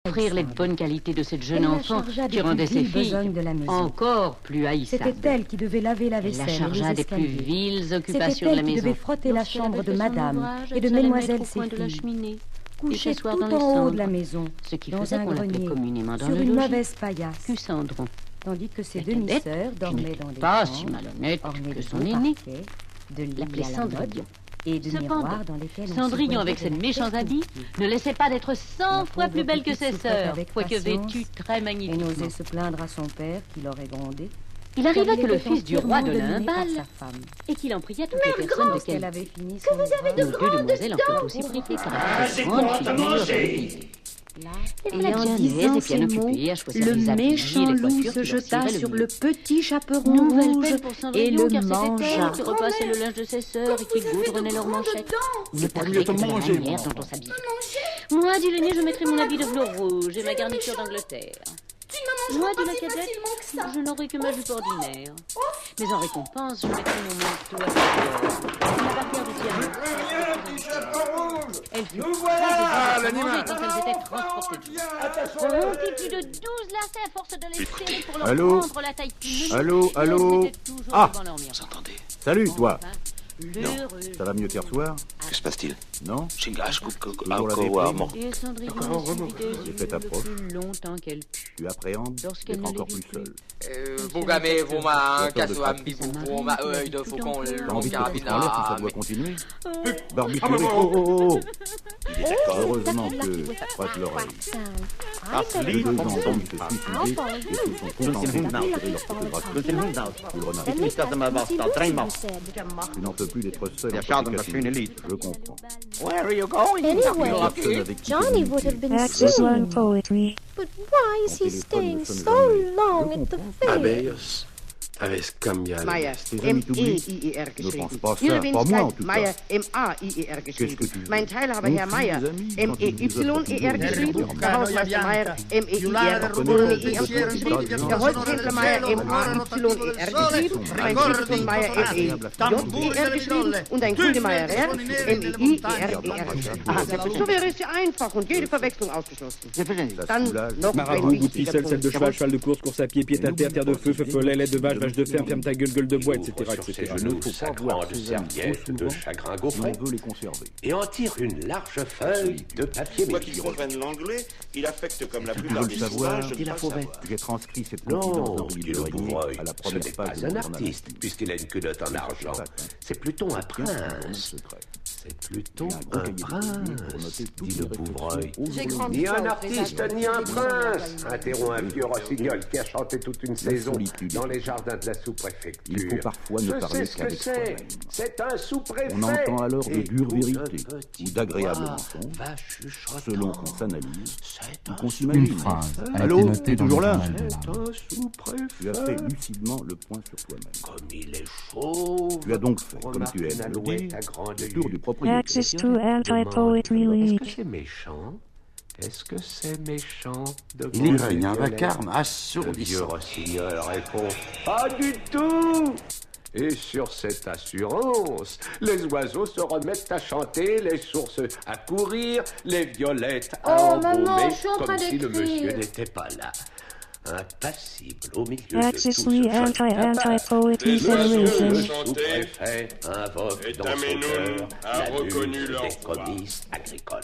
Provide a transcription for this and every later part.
offrir les bonnes qualités de cette jeune enfant qui rendait ses filles encore plus haïssables. C'était elle qui devait laver la vaisselle, la chargea des plus viles occupations de la maison. C'était elle qui devait frotter la chambre de madame et de mesdemoiselles ses filles. Couchée tout en haut de la maison, ce qui dans faisait un qu'on l'appelait grenier, communément dans sur le une logis, mauvaise paillasse. Cendron. Tandis que ses La cadette, demi-sœurs dormaient dans des pas chambres, si malhonnête ornées que de son beaux aînée, parquets, de lits l'appelait à la Cendrillon. mode et de miroirs dans lesquels on se Cendrillon, voyait avec ses de la méchants tête aux habits, pieds. ne laissait pas d'être 100 fois plus belle que ses sœurs, quoique patience vêtue très Et magnifiquement. n'osait se plaindre à son père qui l'aurait grondé. Il arriva car que il le était fils du roi entièrement donna un dominé par bal sa femme. et qu'il en pria toutes les personnes de Lorsqu'elle qualité. avait fini son bras, Nos deux demoiselles en furent aussi priées car elles étaient grandes figures jolies. Et en disant ces mots, le méchant loup se jeta sur le petit chaperon rouge et le mangea. Qui repassait le linge de ses sœurs et qui goudronnait leurs manchettes. C'est pas mieux de manger. La manière dont on s'habille. Moi, dit l'aîné, je mettrai mon habit de velours rouge et ma garniture d'Angleterre. Moi, dit la cadette, je n'aurai que ma jupe ordinaire. Mais en récompense, je mettrai mon manteau à fleurs. La barrière du diamant. Elle fut très désirée quand elles étaient transportées. On rompit plus de 12 lacets à force de les serrer pour leur Allô prendre la taille fine. Allô, Et allô. elles étaient toujours Ah. devant leur miroir. Vous entendez? Salut, toi. L'heureux. Ça va mieux qu'hier soir? Que se passe-t-il? Non? Toujours la Et Cendrillon suivit des fait yeux approche. le plus longtemps qu'elle put. Tu appréhendes Lorsqu'elle d'être ne encore les vit plus seul. Bugame, Vuma, Auteur de Kasuam, frappe. Bibou, ma œil de faucon, T'as long envie de te foutre en l'air si ça doit carabina. continuer? Barbituré, oh, oh, oh. Il est d'accord. Heureusement que prête l'oreille. Les deux enfants se suicider et se sont contentés de tirer leur photographie. Le renard. Tu n'en peux plus d'être seul à côté de Cassini. Je comprends. Where are you going? Anyway, Personne avec qui Johnny te would have been Access singing. One Poetry. But why is Ton he téléphone staying ne sonne so jamais. long Je at the comprends. fair? Abeyos. Avec Cambial. Meier, Tes amis t'oublient? M-E-I-E-R Ne geschrieben. pense pas ça, Ihre pas moi en Wenigkeit, tout cas. Meier, M-A-I-E-R Qu'est-ce que geschrieben. tu veux? Mein Teilhaber, On Herr fut Meier, des amis quand M-E-Y-E-R ils geschrieben. nous Der Hausmeister Meier, M-E-I-R, Ohne-E am Schluss geschrieben. Der Holzhändler Meier, M-A-Y-E-R geschrieben. Mein Telefon Meier, M-E-J-E-R geschrieben. Und ein Kunde Meier, M-E-I-E-R-E-R. Aha, so wäre es ja einfach und jede Verwechslung ausgeschlossen. Dann noch Marabout, ein bout de ficelle, selle de cheval, cheval de course, course à pied, pied à terre, terre de feu, feu follet, lait de vache, vache de ferme, ferme ta gueule, gueule de bois, etc. etc. Je ne sa grande serviette de chagrin gaufré On veut les conserver. et en tire une large feuille de papier Quoi qu'il méchant. comprenne l'anglais, il affecte comme la Tu plupart veux des le savoir? sauvages de Dit la ne pas le fauvette. savoir. J'ai transcrit cette confidence Non, d'Henri dit de le Régnier Bouvreuil, à la ce première n'est page pas de un mon artiste, journal. puisqu'il a une culotte en argent. C'est plutôt un prince. C'est plutôt un prince, dit le Bouvreuil. Ni un artiste, ni un prince, interrompt un vieux rossignol qui a chanté toute une saison solitude. dans les jardins de la sous-préfecture. Il faut parfois ne Je parler sais ce que qu'avec c'est. soi-même. C'est un sous-préfet. On entend alors de Et dures pour ce vérités petit ou d'agréables bois mensonges, va chuchotant. selon qu'on s'analyse C'est ou un qu'on s'imagine. Une phrase a Allô, été notée t'es dans toujours le là? journal de C'est Marne. un sous-préfet. Tu as fait lucidement le point sur toi-même. Comme il est chaud. Tu as donc fait, comme tu aimes le dire, le tour du propriétaire. Access to Anti-Poetry Est-ce que League. c'est méchant? Est-ce que c'est méchant de Il y voir règne un Violette? vacarme Le vieux assourdissant. rossignol répond pas du tout. Et sur cette assurance, les oiseaux se remettent à chanter, les sources à courir, les violettes à Oh, maman, embaumer, je suis en train comme si le d'écrire. monsieur n'était pas là. Impassible au milieu de tout Access ce to Anti-Poetry Monsieur le Federation. sous-préfet invoque Et dans son Tamenoun cœur a la reconnu lutte leur des voix. comices agricoles.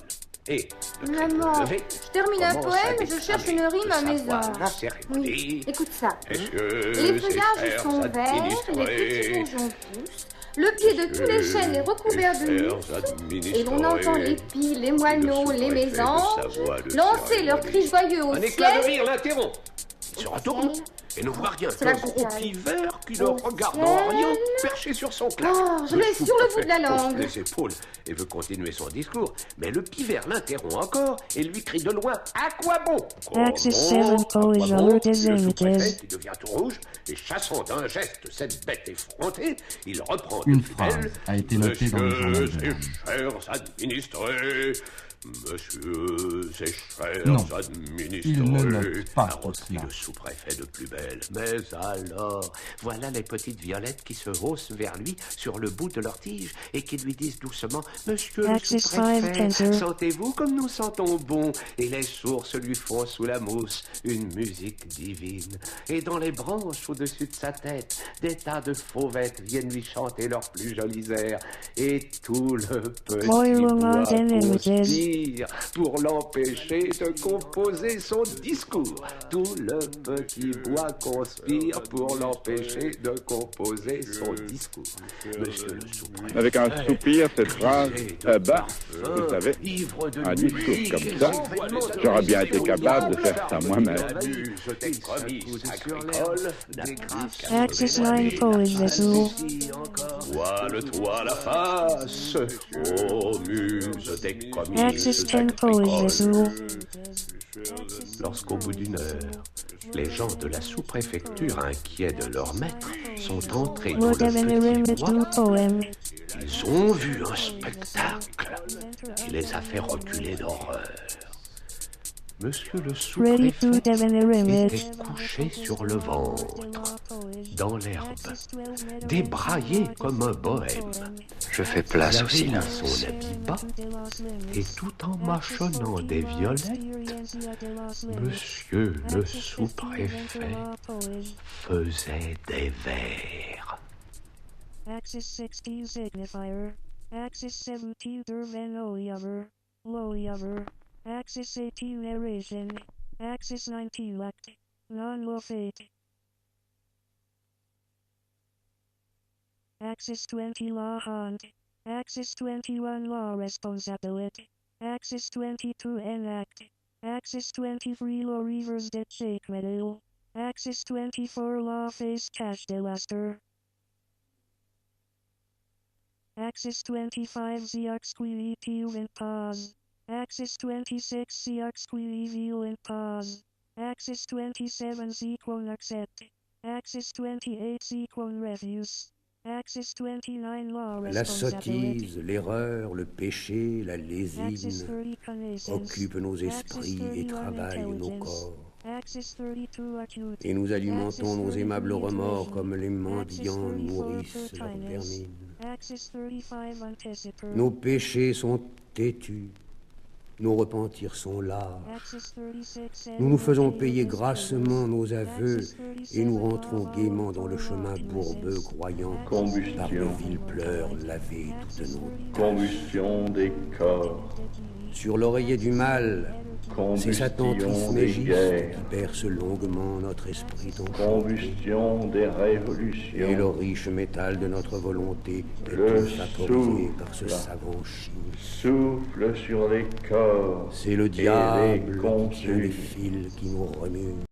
Et le Maman, crête levé je termine un commence à poème, je cherche une rime à déclamer mes de savoir anges. la cérémonie. Oui, écoute ça. Messieurs Les et feuillages chers sont verts, les petits administrés, bourgeons poussent. Le pied de tous les chênes est recouvert de mousse. Et l'on entend les pies, les moineaux, les mésanges lancer leurs cris joyeux au un éclat de ciel. rire l'interrompt. Il se retourne et ne voit rien C'est la qu'un gros capitale. pied vert qui le Au regarde ciel. en riant, perché sur son claque. Oh, je l'ai sur le bout de la hausse langue. les épaules et veut continuer son discours, mais le pied vert l'interrompt encore et lui crie de loin « À quoi bon ?» Access Comment 7 Poets À quoi bon Alert is Le sous-préfet images. qui devient tout rouge et chassant d'un geste cette bête effrontée, il reprend Une de plus belle. phrase a été notée dans le journal de Messieurs et Marne. chers administrés, Monsieur, ses chers Non, administrés, il ne note pas a repris le sous-préfet de plus belle. Mais alors, voilà les petites violettes qui se haussent vers lui sur le bout de leur tige et qui lui disent doucement « Monsieur le sous-préfet, sentez-vous comme nous sentons bon ?» Et les sources lui font sous la mousse une musique divine. Et dans les branches au-dessus de sa tête, des tas de fauvettes viennent lui chanter leurs plus jolis airs. Et tout le petit bois conspire pour l'empêcher de composer son discours. Tout le petit bois conspire pour l'empêcher de composer son discours. Monsieur le sous-préfet. Avec un soupir, cette phrase, vous savez, un discours comme ça, j'aurais bien été capable de faire ça moi-même. Axis 9 Polish vessel. Voile-toi la face, ô muse des commis. Axis 10 Polish vessel. Lorsqu'au bout d'une heure, les gens de la sous-préfecture, inquiets de leur maître, sont entrés dans le petit bois, ils ont vu un spectacle qui les a fait reculer d'horreur. Monsieur le sous-préfet était couché sur le ventre, dans l'herbe, débraillé comme un bohème. Je fais place au silence. Son habit bas, et tout en mâchonnant des violettes, Monsieur le sous-préfet faisait des vers. Axis 16 signifier. Axis 17 derven low-yover. Axis 18 narration. Axis 19 act. Non-law fate. Axis 20 law hunt. Axis 21 law responsibility. Axis 22 enact. Axis 23 law reverse debt shake medal. Axis 24 law face cash delaster. Axis 25 Ziak squealy and pause. Axis 26 Ziak squealy and pause. Axis 27 Zequon accept. Axis 28 Zequon refuse. Axis 29 law La sottise, l'erreur, le péché, la lésine occupent nos esprits et travaillent nos corps. Et nous alimentons nos aimables remords comme les mendiants nourrissent leur vermine. Nos péchés sont têtus, nos repentirs sont lâches. Nous nous faisons payer grassement nos aveux et nous rentrons gaiement dans le chemin bourbeux, croyant par de vils pleurs laver toutes nos Combustion des corps. Sur l'oreiller du mal, c'est Satan Trismégiste qui perce longuement notre esprit en Combustion des révolutions. Et le riche métal de notre volonté est tout vaporisé par ce savant chimiste. Souffle sur les corps. C'est le diable qui tient les fils qui nous remuent.